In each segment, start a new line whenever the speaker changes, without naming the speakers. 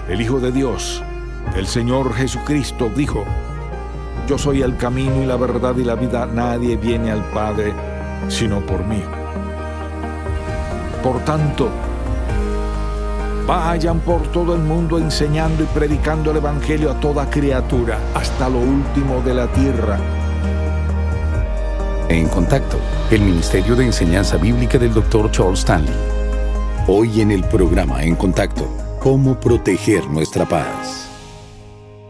el Hijo de Dios, el Señor Jesucristo, dijo: Yo soy el camino y la verdad y la vida. Nadie viene al Padre sino por mí. Por tanto, vayan por todo el mundo enseñando y predicando el Evangelio a toda criatura, hasta lo último de la tierra.
En Contacto, el Ministerio de Enseñanza Bíblica del Dr. Charles Stanley. Hoy en el programa En Contacto, ¿cómo proteger nuestra paz?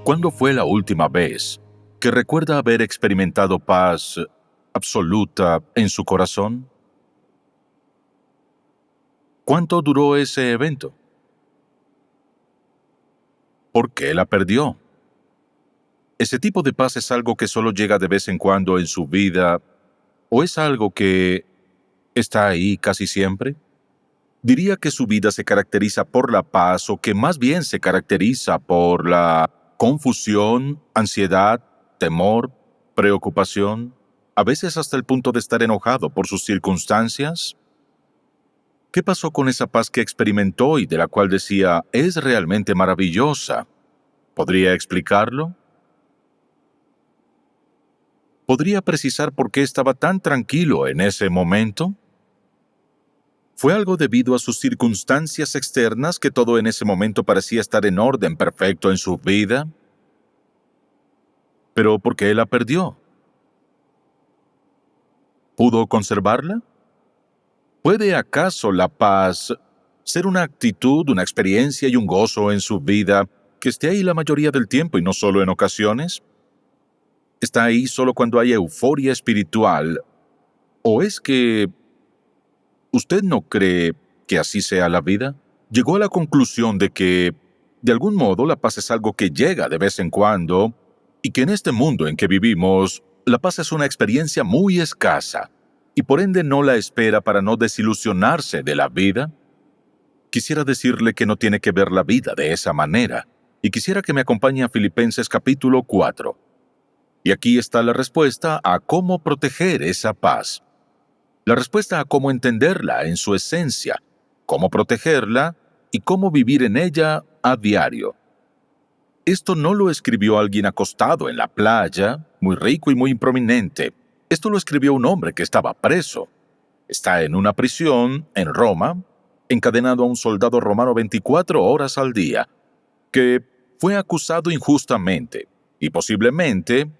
¿Cuándo fue la última vez que recuerda haber experimentado paz absoluta en su corazón? ¿Cuánto duró ese evento? ¿Por qué la perdió? ¿Ese tipo de paz es algo que solo llega de vez en cuando en su vida o es algo que está ahí casi siempre? ¿Diría que su vida se caracteriza por la paz o que más bien se caracteriza por la confusión, ansiedad, temor, preocupación, a veces hasta el punto de estar enojado por sus circunstancias? ¿Qué pasó con esa paz que experimentó y de la cual decía, es realmente maravillosa? ¿Podría explicarlo? ¿Podría precisar por qué estaba tan tranquilo en ese momento? ¿Fue algo debido a sus circunstancias externas que todo en ese momento parecía estar en orden perfecto en su vida? ¿Pero por qué la perdió? ¿Pudo conservarla? ¿Puede acaso la paz ser una actitud, una experiencia y un gozo en su vida que esté ahí la mayoría del tiempo y no solo en ocasiones? ¿Está ahí solo cuando hay euforia espiritual? ¿O es que usted no cree que así sea la vida? ¿Llegó a la conclusión de que, de algún modo, la paz es algo que llega de vez en cuando y que en este mundo en que vivimos, la paz es una experiencia muy escasa y por ende no la espera para no desilusionarse de la vida? Quisiera decirle que no tiene que ver la vida de esa manera y quisiera que me acompañe a Filipenses capítulo 4. Y aquí está la respuesta a cómo proteger esa paz. La respuesta a cómo entenderla en su esencia, cómo protegerla y cómo vivir en ella a diario. Esto no lo escribió alguien acostado en la playa, muy rico y muy prominente. Esto lo escribió un hombre que estaba preso. Está en una prisión en Roma, encadenado a un soldado romano 24 horas al día, que fue acusado injustamente y posiblemente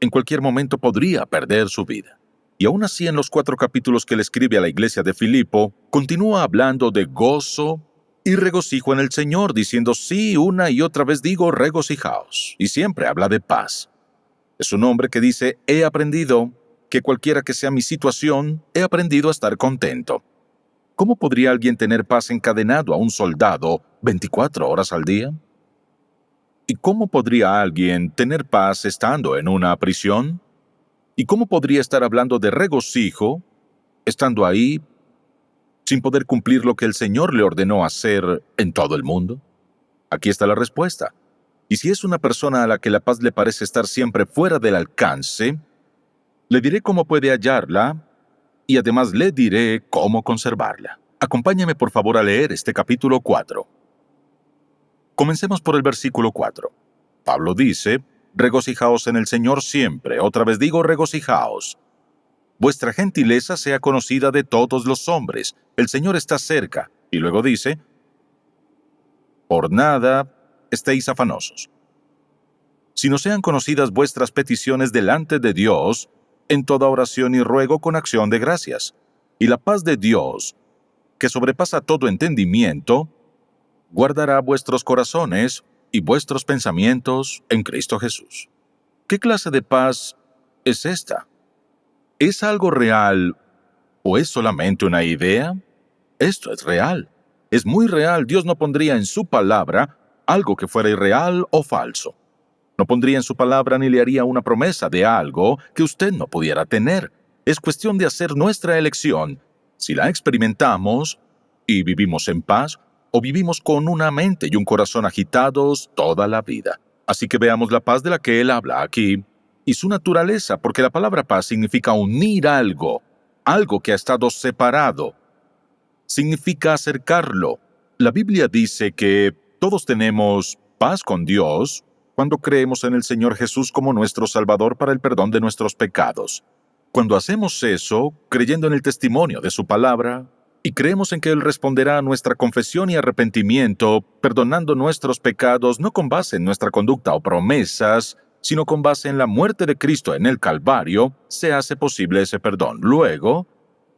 en cualquier momento podría perder su vida. Y aún así, en los 4 capítulos que le escribe a la iglesia de Filipo, continúa hablando de gozo y regocijo en el Señor, diciendo, sí, una y otra vez digo, regocijaos. Y siempre habla de paz. Es un hombre que dice, he aprendido que cualquiera que sea mi situación, he aprendido a estar contento. ¿Cómo podría alguien tener paz encadenado a un soldado 24 horas al día? ¿Y cómo podría alguien tener paz estando en una prisión? ¿Y cómo podría estar hablando de regocijo, estando ahí, sin poder cumplir lo que el Señor le ordenó hacer en todo el mundo? Aquí está la respuesta. Y si es una persona a la que la paz le parece estar siempre fuera del alcance, le diré cómo puede hallarla y además le diré cómo conservarla. Acompáñame por favor a leer este capítulo 4. Comencemos por el versículo 4. Pablo dice, regocijaos en el Señor siempre. Otra vez digo, regocijaos. Vuestra gentileza sea conocida de todos los hombres. El Señor está cerca. Y luego dice, por nada estéis afanosos, sino sean conocidas vuestras peticiones delante de Dios, en toda oración y ruego con acción de gracias. Y la paz de Dios, que sobrepasa todo entendimiento, guardará vuestros corazones y vuestros pensamientos en Cristo Jesús. ¿Qué clase de paz es esta? ¿Es algo real o es solamente una idea? Esto es real. Es muy real. Dios no pondría en su palabra algo que fuera irreal o falso. No pondría en su palabra ni le haría una promesa de algo que usted no pudiera tener. Es cuestión de hacer nuestra elección. Si la experimentamos y vivimos en paz, o vivimos con una mente y un corazón agitados toda la vida. Así que veamos la paz de la que él habla aquí y su naturaleza, porque la palabra paz significa unir algo que ha estado separado. Significa acercarlo. La Biblia dice que todos tenemos paz con Dios cuando creemos en el Señor Jesús como nuestro Salvador para el perdón de nuestros pecados. Cuando hacemos eso, creyendo en el testimonio de su palabra, y creemos en que Él responderá a nuestra confesión y arrepentimiento, perdonando nuestros pecados no con base en nuestra conducta o promesas, sino con base en la muerte de Cristo en el Calvario, se hace posible ese perdón. Luego,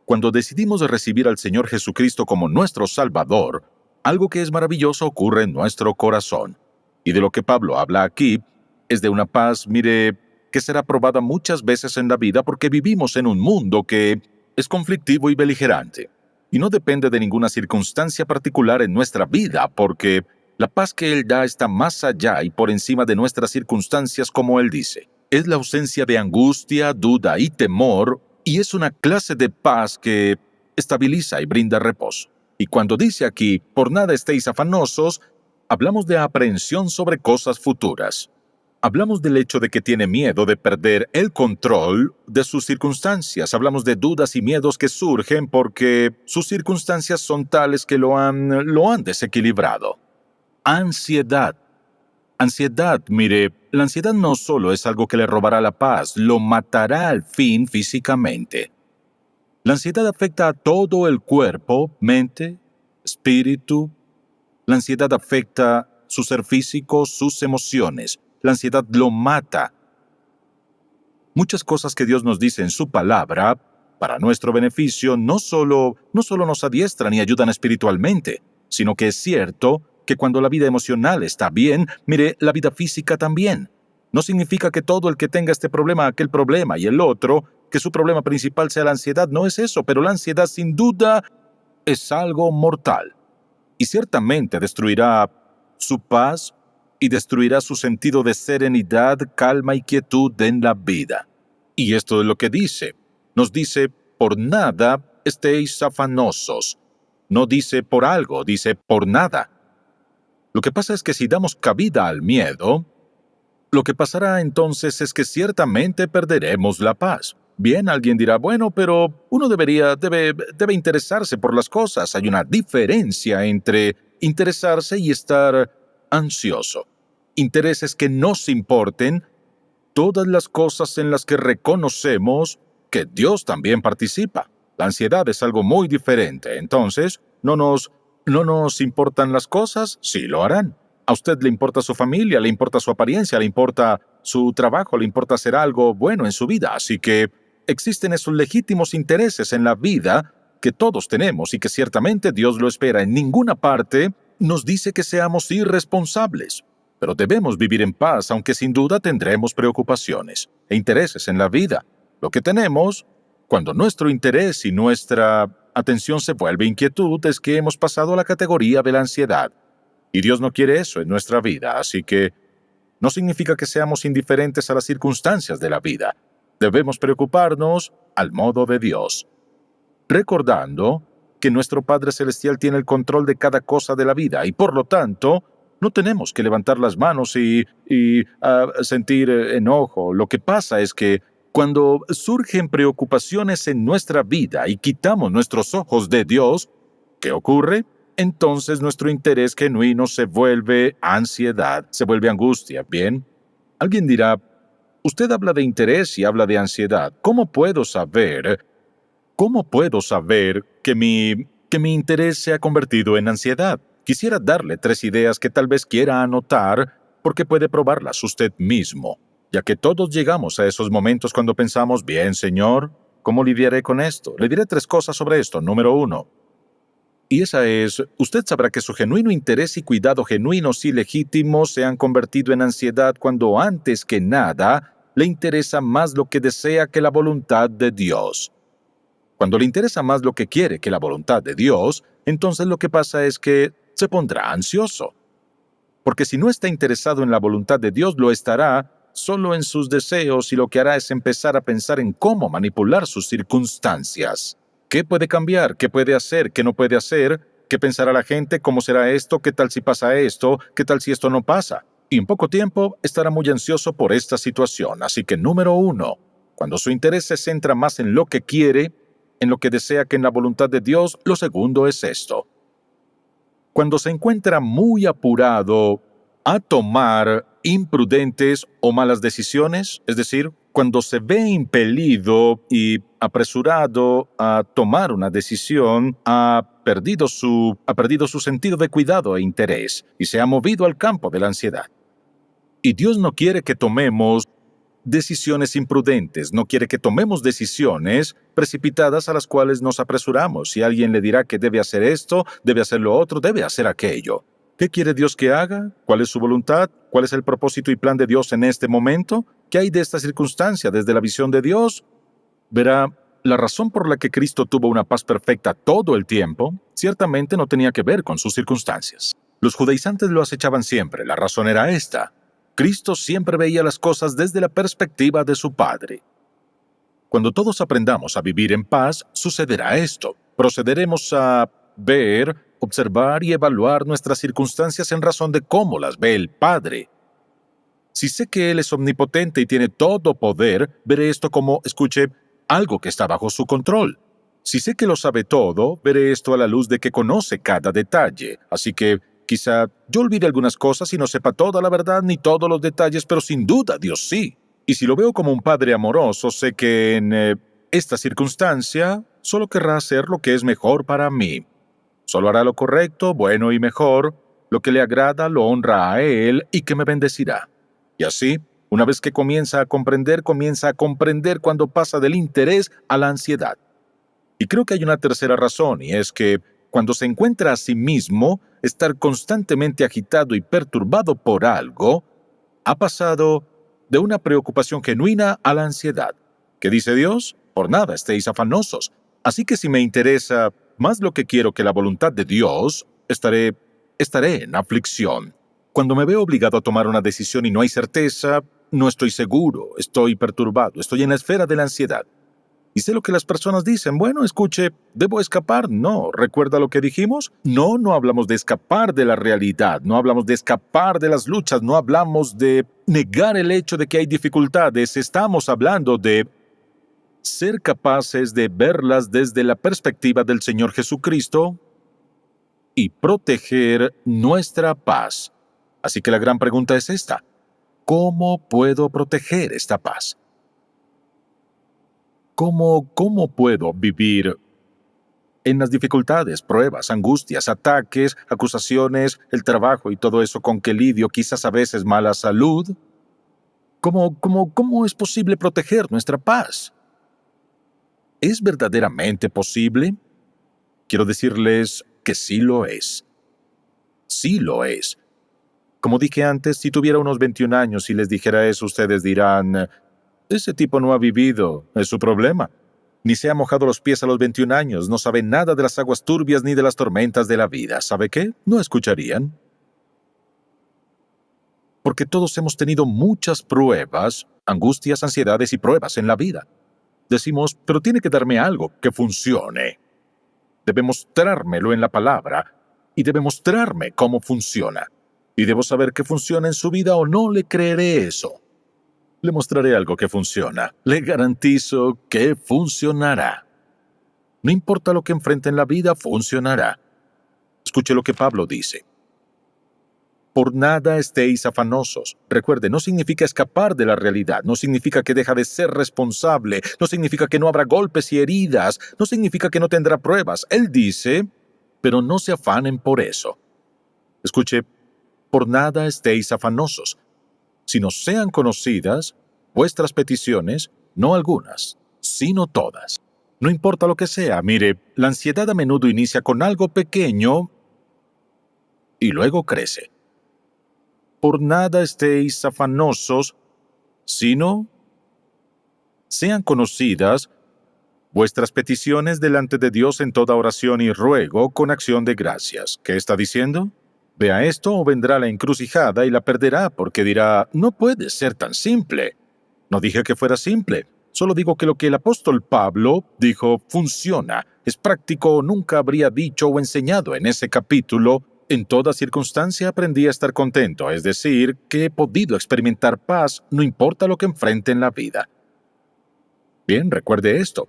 cuando decidimos recibir al Señor Jesucristo como nuestro Salvador, algo que es maravilloso ocurre en nuestro corazón. Y de lo que Pablo habla aquí es de una paz, mire, que será probada muchas veces en la vida porque vivimos en un mundo que es conflictivo y beligerante. Y no depende de ninguna circunstancia particular en nuestra vida, porque la paz que Él da está más allá y por encima de nuestras circunstancias, como Él dice. Es la ausencia de angustia, duda y temor, y es una clase de paz que estabiliza y brinda reposo. Y cuando dice aquí, por nada estéis afanosos, hablamos de aprehensión sobre cosas futuras. Hablamos del hecho de que tiene miedo de perder el control de sus circunstancias. Hablamos de dudas y miedos que surgen porque sus circunstancias son tales que lo han desequilibrado. Ansiedad. Ansiedad, mire, la ansiedad no solo es algo que le robará la paz, lo matará al fin físicamente. La ansiedad afecta a todo el cuerpo, mente, espíritu. La ansiedad afecta su ser físico, sus emociones. La ansiedad lo mata. Muchas cosas que Dios nos dice en su palabra, para nuestro beneficio, no solo nos adiestran y ayudan espiritualmente, sino que es cierto que cuando la vida emocional está bien, mire, la vida física también. No significa que todo el que tenga este problema, aquel problema, y el otro, que su problema principal sea la ansiedad, no es eso, pero la ansiedad sin duda es algo mortal. Y ciertamente destruirá su paz y destruirá su sentido de serenidad, calma y quietud en la vida. Y esto es lo que dice. Nos dice, por nada estéis afanosos. No dice por algo, dice por nada. Lo que pasa es que si damos cabida al miedo, lo que pasará entonces es que ciertamente perderemos la paz. Bien, alguien dirá, bueno, pero uno debe interesarse por las cosas. Hay una diferencia entre interesarse y estar ansioso. Intereses que nos importen todas las cosas en las que reconocemos que Dios también participa. La ansiedad es algo muy diferente. Entonces, no nos importan las cosas, sí lo harán. A usted le importa su familia, le importa su apariencia, le importa su trabajo, le importa hacer algo bueno en su vida. Así que existen esos legítimos intereses en la vida que todos tenemos y que ciertamente Dios lo espera. En ninguna parte nos dice que seamos irresponsables, pero debemos vivir en paz, aunque sin duda tendremos preocupaciones e intereses en la vida. Lo que tenemos, cuando nuestro interés y nuestra atención se vuelve inquietud, es que hemos pasado a la categoría de la ansiedad. Y Dios no quiere eso en nuestra vida, así que no significa que seamos indiferentes a las circunstancias de la vida. Debemos preocuparnos al modo de Dios, recordando que nuestro Padre Celestial tiene el control de cada cosa de la vida y por lo tanto no tenemos que levantar las manos y sentir enojo. Lo que pasa es que cuando surgen preocupaciones en nuestra vida y quitamos nuestros ojos de Dios, ¿qué ocurre? Entonces nuestro interés genuino se vuelve ansiedad, se vuelve angustia, ¿bien? Alguien dirá, usted habla de interés y habla de ansiedad. ¿Cómo puedo saber que mi interés se ha convertido en ansiedad? Quisiera darle 3 ideas que tal vez quiera anotar porque puede probarlas usted mismo, ya que todos llegamos a esos momentos cuando pensamos, bien, Señor, ¿cómo lidiaré con esto? Le diré 3 cosas sobre esto. Número 1. Y esa es, usted sabrá que su genuino interés y cuidado genuinos y legítimos se han convertido en ansiedad cuando antes que nada le interesa más lo que desea que la voluntad de Dios. Cuando le interesa más lo que quiere que la voluntad de Dios, entonces lo que pasa es que se pondrá ansioso. Porque si no está interesado en la voluntad de Dios, lo estará solo en sus deseos y lo que hará es empezar a pensar en cómo manipular sus circunstancias. ¿Qué puede cambiar? ¿Qué puede hacer? ¿Qué no puede hacer? ¿Qué pensará la gente? ¿Cómo será esto? ¿Qué tal si pasa esto? ¿Qué tal si esto no pasa? Y en poco tiempo estará muy ansioso por esta situación. Así que número 1, cuando su interés se centra más en lo que quiere, en lo que desea que en la voluntad de Dios, lo segundo es esto. Cuando se encuentra muy apurado a tomar imprudentes o malas decisiones, es decir, cuando se ve impelido y apresurado a tomar una decisión, ha perdido su sentido de cuidado e interés y se ha movido al campo de la ansiedad. Y Dios no quiere que tomemos decisiones imprudentes, no quiere que tomemos decisiones precipitadas a las cuales nos apresuramos. Si alguien le dirá que debe hacer esto, debe hacer lo otro, debe hacer aquello. ¿Qué quiere Dios que haga? ¿Cuál es su voluntad? ¿Cuál es el propósito y plan de Dios en este momento? ¿Qué hay de esta circunstancia desde la visión de Dios? Verá, la razón por la que Cristo tuvo una paz perfecta todo el tiempo, ciertamente no tenía que ver con sus circunstancias. Los judaizantes lo acechaban siempre. La razón era esta: Cristo siempre veía las cosas desde la perspectiva de su Padre. Cuando todos aprendamos a vivir en paz, sucederá esto. Procederemos a ver, observar y evaluar nuestras circunstancias en razón de cómo las ve el Padre. Si sé que Él es omnipotente y tiene todo poder, veré esto como, escuche, algo que está bajo su control. Si sé que lo sabe todo, veré esto a la luz de que conoce cada detalle. Así que quizá yo olvide algunas cosas y no sepa toda la verdad ni todos los detalles, pero sin duda Dios sí. Y si lo veo como un padre amoroso, sé que en esta circunstancia solo querrá hacer lo que es mejor para mí. Solo hará lo correcto, bueno y mejor, lo que le agrada, lo honra a Él y que me bendecirá. Y así, una vez que comienza a comprender cuando pasa del interés a la ansiedad. Y creo que hay una tercera razón, y es que cuando se encuentra a sí mismo, estar constantemente agitado y perturbado por algo, ha pasado de una preocupación genuina a la ansiedad. ¿Qué dice Dios? Por nada estéis afanosos. Así que si me interesa más lo que quiero que la voluntad de Dios, estaré en aflicción. Cuando me veo obligado a tomar una decisión y no hay certeza, no estoy seguro, estoy perturbado, estoy en la esfera de la ansiedad. Y sé lo que las personas dicen. Bueno, escuche, ¿debo escapar? No. ¿Recuerda lo que dijimos? No hablamos de escapar de la realidad, no hablamos de escapar de las luchas, no hablamos de negar el hecho de que hay dificultades. Estamos hablando de ser capaces de verlas desde la perspectiva del Señor Jesucristo y proteger nuestra paz. Así que la gran pregunta es esta: ¿cómo puedo proteger esta paz? ¿Cómo puedo vivir en las dificultades, pruebas, angustias, ataques, acusaciones, el trabajo y todo eso con que lidio, quizás a veces mala salud? ¿Cómo es posible proteger nuestra paz? ¿Es verdaderamente posible? Quiero decirles que sí lo es. Sí lo es. Como dije antes, si tuviera unos 21 años y les dijera eso, ustedes dirán: ese tipo no ha vivido, es su problema. Ni se ha mojado los pies a los 21 años, no sabe nada de las aguas turbias ni de las tormentas de la vida. ¿Sabe qué? No escucharían. Porque todos hemos tenido muchas pruebas, angustias, ansiedades y pruebas en la vida. Decimos, pero tiene que darme algo que funcione. Debe mostrármelo en la palabra y debe mostrarme cómo funciona. Y debo saber que funciona en su vida o no le creeré eso. Le mostraré algo que funciona. Le garantizo que funcionará. No importa lo que enfrente en la vida, funcionará. Escuche lo que Pablo dice. Por nada estéis afanosos. Recuerde, no significa escapar de la realidad, no significa que deja de ser responsable, no significa que no habrá golpes y heridas, no significa que no tendrá pruebas. Él dice, pero no se afanen por eso. Escuche, por nada estéis afanosos, sino sean conocidas vuestras peticiones, no algunas, sino todas. No importa lo que sea, mire, la ansiedad a menudo inicia con algo pequeño y luego crece. Por nada estéis afanosos, sino sean conocidas vuestras peticiones delante de Dios en toda oración y ruego con acción de gracias. ¿Qué está diciendo? Vea esto o vendrá la encrucijada y la perderá porque dirá, no puede ser tan simple. No dije que fuera simple, solo digo que lo que el apóstol Pablo dijo funciona, es práctico, nunca habría dicho o enseñado en ese capítulo. En toda circunstancia aprendí a estar contento, es decir, que he podido experimentar paz, no importa lo que enfrente en la vida. Bien, recuerde esto.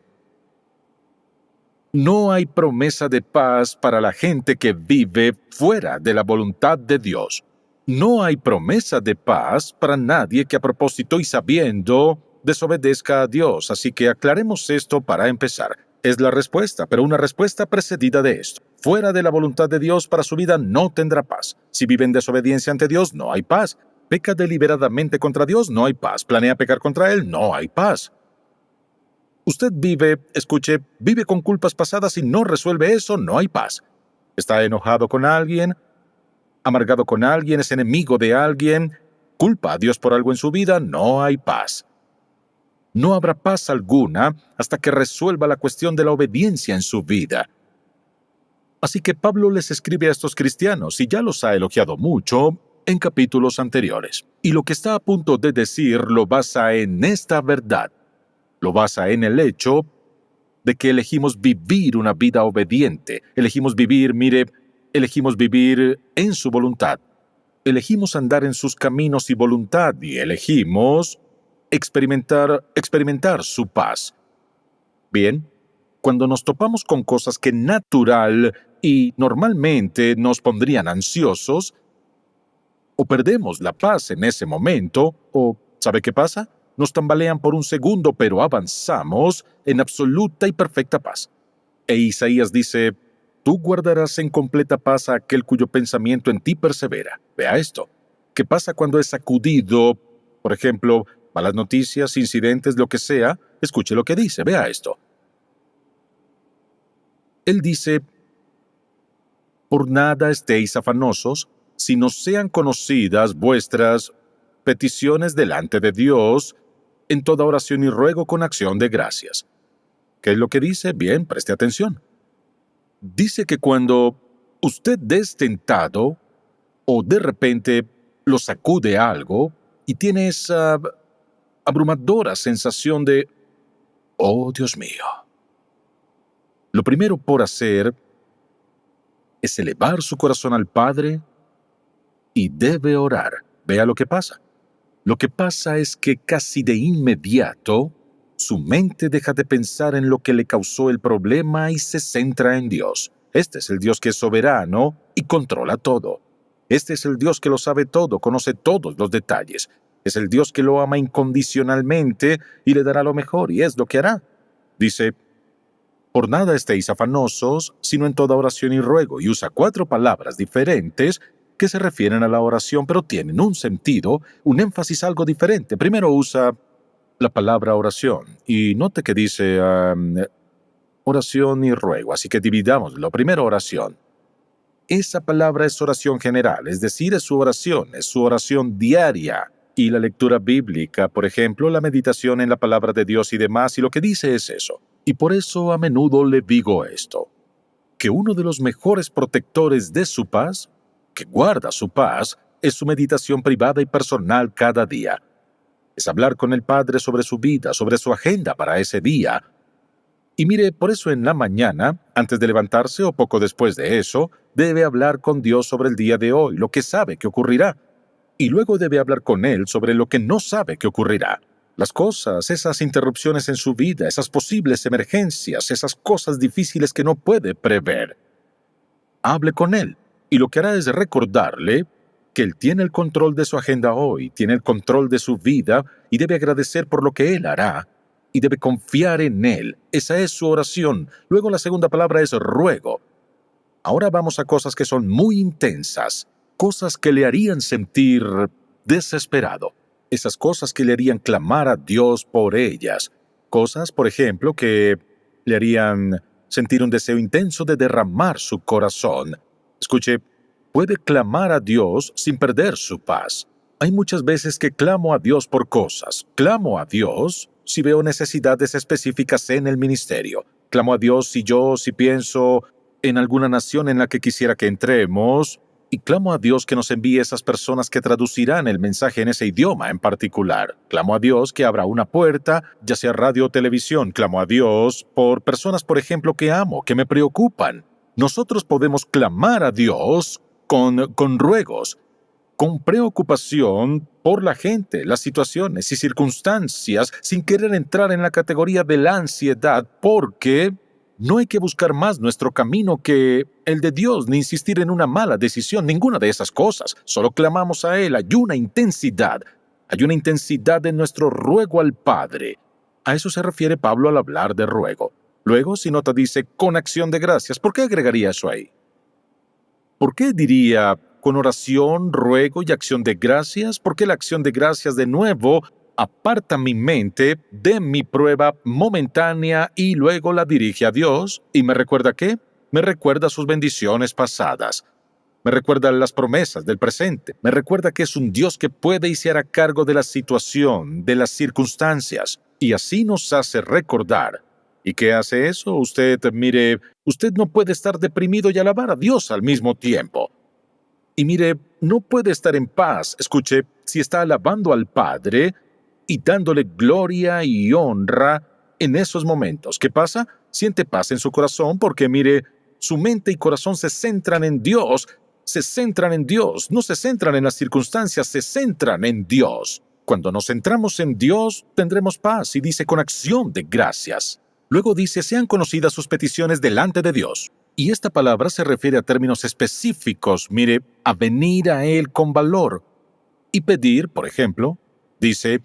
No hay promesa de paz para la gente que vive fuera de la voluntad de Dios. No hay promesa de paz para nadie que a propósito y sabiendo desobedezca a Dios. Así que aclaremos esto para empezar. Es la respuesta, pero una respuesta precedida de esto. Fuera de la voluntad de Dios para su vida no tendrá paz. Si vive en desobediencia ante Dios, no hay paz. Peca deliberadamente contra Dios, no hay paz. Planea pecar contra Él, no hay paz. Usted vive con culpas pasadas y no resuelve eso, no hay paz. Está enojado con alguien, amargado con alguien, es enemigo de alguien, culpa a Dios por algo en su vida, no hay paz. No habrá paz alguna hasta que resuelva la cuestión de la obediencia en su vida. Así que Pablo les escribe a estos cristianos y ya los ha elogiado mucho en capítulos anteriores. Y lo que está a punto de decir lo basa en esta verdad. Lo basa en el hecho de que elegimos vivir una vida obediente. Elegimos vivir en su voluntad. Elegimos andar en sus caminos y voluntad y elegimos experimentar su paz. Bien, cuando nos topamos con cosas que natural y normalmente nos pondrían ansiosos, o perdemos la paz en ese momento, o ¿sabe qué pasa? Nos tambalean por un segundo, pero avanzamos en absoluta y perfecta paz. E Isaías dice, tú guardarás en completa paz a aquel cuyo pensamiento en ti persevera. Vea esto. ¿Qué pasa cuando es sacudido, por ejemplo, malas noticias, incidentes, lo que sea? Escuche lo que dice, vea esto. Él dice, por nada estéis afanosos, sino sean conocidas vuestras peticiones delante de Dios en toda oración y ruego con acción de gracias. ¿Qué es lo que dice? Bien, preste atención. Dice que cuando usted es tentado o de repente lo sacude algo y tiene esa abrumadora sensación de, oh Dios mío, lo primero por hacer es elevar su corazón al Padre y debe orar. Vea lo que pasa. Lo que pasa es que casi de inmediato su mente deja de pensar en lo que le causó el problema y se centra en Dios. Este es el Dios que es soberano y controla todo. Este es el Dios que lo sabe todo, conoce todos los detalles. Es el Dios que lo ama incondicionalmente y le dará lo mejor, y es lo que hará. Dice, por nada estéis afanosos, sino en toda oración y ruego, y usa 4 palabras diferentes que se refieren a la oración, pero tienen un sentido, un énfasis algo diferente. Primero usa la palabra oración, y note que dice oración y ruego, así que dividámoslo. Primero oración. Esa palabra es oración general, es decir, es su oración diaria. Y la lectura bíblica, por ejemplo, la meditación en la palabra de Dios y demás, y lo que dice es eso. Y por eso a menudo le digo esto, que uno de los mejores protectores de su paz, que guarda su paz, es su meditación privada y personal cada día. Es hablar con el Padre sobre su vida, sobre su agenda para ese día. Y mire, por eso en la mañana, antes de levantarse o poco después de eso, debe hablar con Dios sobre el día de hoy, lo que sabe que ocurrirá. Y luego debe hablar con Él sobre lo que no sabe que ocurrirá. Las cosas, esas interrupciones en su vida, esas posibles emergencias, esas cosas difíciles que no puede prever. Hable con Él. Y lo que hará es recordarle que Él tiene el control de su agenda hoy, tiene el control de su vida y debe agradecer por lo que Él hará y debe confiar en Él. Esa es su oración. Luego la segunda palabra es ruego. Ahora vamos a cosas que son muy intensas, cosas que le harían sentir desesperado, esas cosas que le harían clamar a Dios por ellas, cosas, por ejemplo, que le harían sentir un deseo intenso de derramar su corazón. Escuche, puede clamar a Dios sin perder su paz. Hay muchas veces que clamo a Dios por cosas. Clamo a Dios si veo necesidades específicas en el ministerio. Clamo a Dios si pienso en alguna nación en la que quisiera que entremos. Y clamo a Dios que nos envíe esas personas que traducirán el mensaje en ese idioma en particular. Clamo a Dios que abra una puerta, ya sea radio o televisión. Clamo a Dios por personas, por ejemplo, que amo, que me preocupan. Nosotros podemos clamar a Dios con ruegos, con preocupación por la gente, las situaciones y circunstancias, sin querer entrar en la categoría de la ansiedad, porque no hay que buscar más nuestro camino que el de Dios, ni insistir en una mala decisión, ninguna de esas cosas. Solo clamamos a Él. Hay una intensidad en nuestro ruego al Padre. A eso se refiere Pablo al hablar de ruego. Luego, si nota, dice con acción de gracias. ¿Por qué agregaría eso ahí? ¿Por qué diría con oración, ruego y acción de gracias? Porque la acción de gracias, de nuevo, aparta mi mente de mi prueba momentánea y luego la dirige a Dios. ¿Y me recuerda qué? Me recuerda sus bendiciones pasadas. Me recuerda las promesas del presente. Me recuerda que es un Dios que puede y se hará cargo de la situación, de las circunstancias. Y así nos hace recordar. ¿Y qué hace eso? Usted no puede estar deprimido y alabar a Dios al mismo tiempo. Y mire, no puede estar en paz, escuche, si está alabando al Padre y dándole gloria y honra en esos momentos. ¿Qué pasa? Siente paz en su corazón porque, mire, su mente y corazón se centran en Dios, no se centran en las circunstancias, se centran en Dios. Cuando nos centramos en Dios, tendremos paz, y dice con acción de gracias. Luego dice, sean conocidas sus peticiones delante de Dios. Y esta palabra se refiere a términos específicos, mire, a venir a Él con valor. Y pedir, por ejemplo, dice,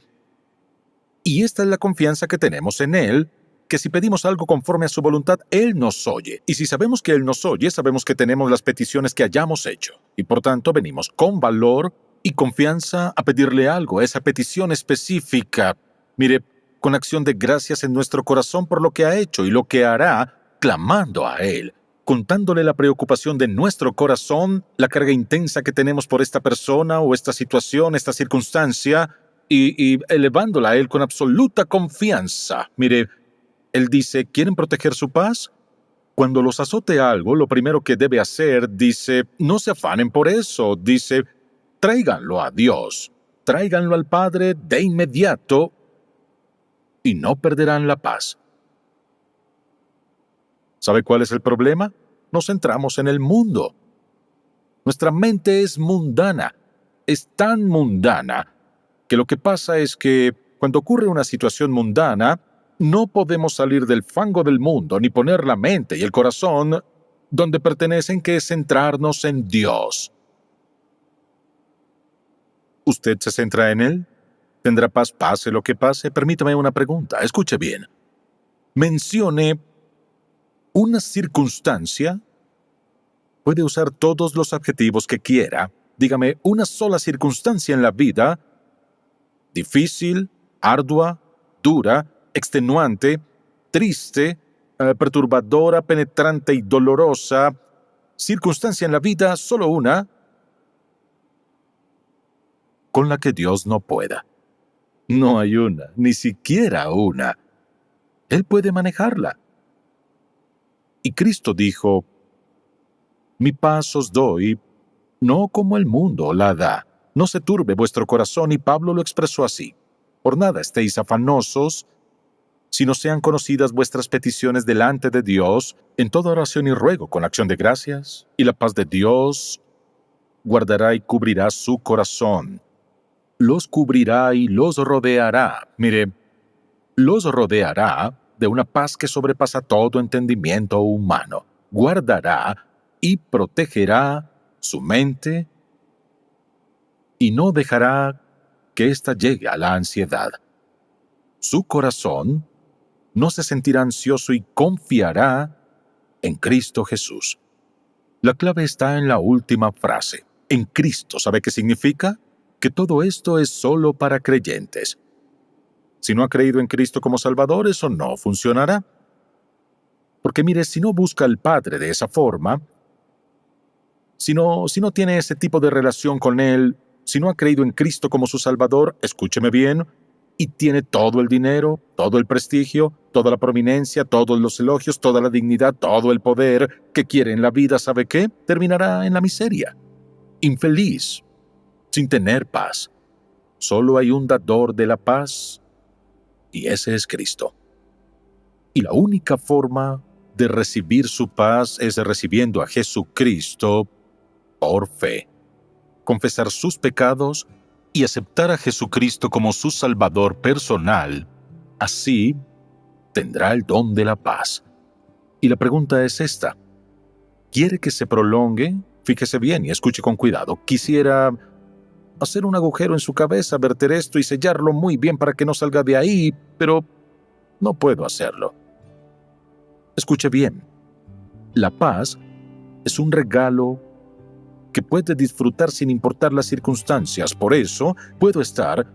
y esta es la confianza que tenemos en Él, que si pedimos algo conforme a su voluntad, Él nos oye. Y si sabemos que Él nos oye, sabemos que tenemos las peticiones que hayamos hecho. Y por tanto, venimos con valor y confianza a pedirle algo, esa petición específica. Mire, con acción de gracias en nuestro corazón por lo que ha hecho y lo que hará, clamando a Él, contándole la preocupación de nuestro corazón, la carga intensa que tenemos por esta persona o esta situación, esta circunstancia, y elevándola a Él con absoluta confianza. Mire, Él dice, ¿quieren proteger su paz? Cuando los azote algo, lo primero que debe hacer, dice, no se afanen por eso, dice, tráiganlo a Dios, tráiganlo al Padre de inmediato y no perderán la paz. ¿Sabe cuál es el problema? Nos centramos en el mundo. Nuestra mente es mundana, es tan mundana, que lo que pasa es que cuando ocurre una situación mundana, no podemos salir del fango del mundo ni poner la mente y el corazón donde pertenecen, que es centrarnos en Dios. ¿Usted se centra en Él? ¿Tendrá paz pase lo que pase? Permítame una pregunta, escuche bien. Mencione una circunstancia. Puede usar todos los adjetivos que quiera. Dígame una sola circunstancia en la vida, difícil, ardua, dura, extenuante, triste, perturbadora, penetrante y dolorosa. Circunstancia en la vida, solo una, con la que Dios no pueda. No hay una, ni siquiera una. Él puede manejarla. Y Cristo dijo, mi paz os doy, no como el mundo la da. No se turbe vuestro corazón, y Pablo lo expresó así. Por nada estéis afanosos, sino sean conocidas vuestras peticiones delante de Dios, en toda oración y ruego con acción de gracias, y la paz de Dios guardará y cubrirá su corazón. Los cubrirá y los rodeará. Mire, los rodeará de una paz que sobrepasa todo entendimiento humano. Guardará y protegerá su mente y no dejará que ésta llegue a la ansiedad. Su corazón no se sentirá ansioso y confiará en Cristo Jesús. La clave está en la última frase. En Cristo. ¿Sabe qué significa? Que todo esto es solo para creyentes. Si no ha creído en Cristo como Salvador, eso no funcionará. Porque mire, si no busca al Padre de esa forma, si no tiene ese tipo de relación con Él, si no ha creído en Cristo como su Salvador, escúcheme bien, y tiene todo el dinero, todo el prestigio, toda la prominencia, todos los elogios, toda la dignidad, todo el poder que quiere en la vida, ¿sabe qué? Terminará en la miseria, infeliz, sin tener paz. Solo hay un dador de la paz, y ese es Cristo. Y la única forma de recibir su paz es recibiendo a Jesucristo por fe. Confesar sus pecados y aceptar a Jesucristo como su Salvador personal. Así tendrá el don de la paz. Y la pregunta es esta. ¿Quiere que se prolongue? Fíjese bien y escuche con cuidado. Quisiera hacer un agujero en su cabeza, verter esto y sellarlo muy bien para que no salga de ahí, pero no puedo hacerlo. Escuche bien. La paz es un regalo que puede disfrutar sin importar las circunstancias. Por eso puedo estar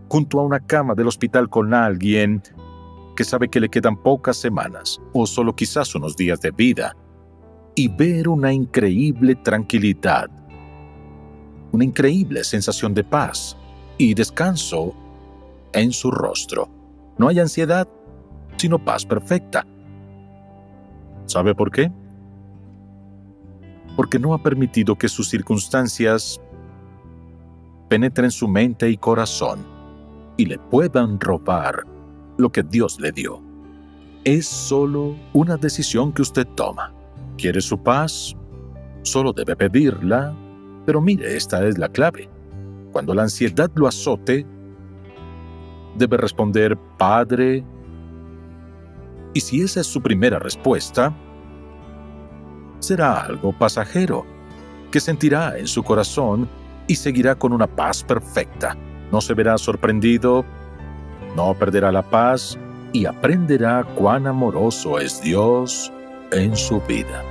junto a una cama del hospital con alguien que sabe que le quedan pocas semanas o solo quizás unos días de vida y ver una increíble tranquilidad, una increíble sensación de paz y descanso en su rostro. No hay ansiedad, sino paz perfecta. ¿Sabe por qué? Porque no ha permitido que sus circunstancias penetren su mente y corazón y le puedan robar lo que Dios le dio. Es solo una decisión que usted toma. ¿Quiere su paz? Solo debe pedirla, pero mire, esta es la clave. Cuando la ansiedad lo azote, debe responder, Padre. Y si esa es su primera respuesta, será algo pasajero, que sentirá en su corazón y seguirá con una paz perfecta. No se verá sorprendido, no perderá la paz y aprenderá cuán amoroso es Dios en su vida.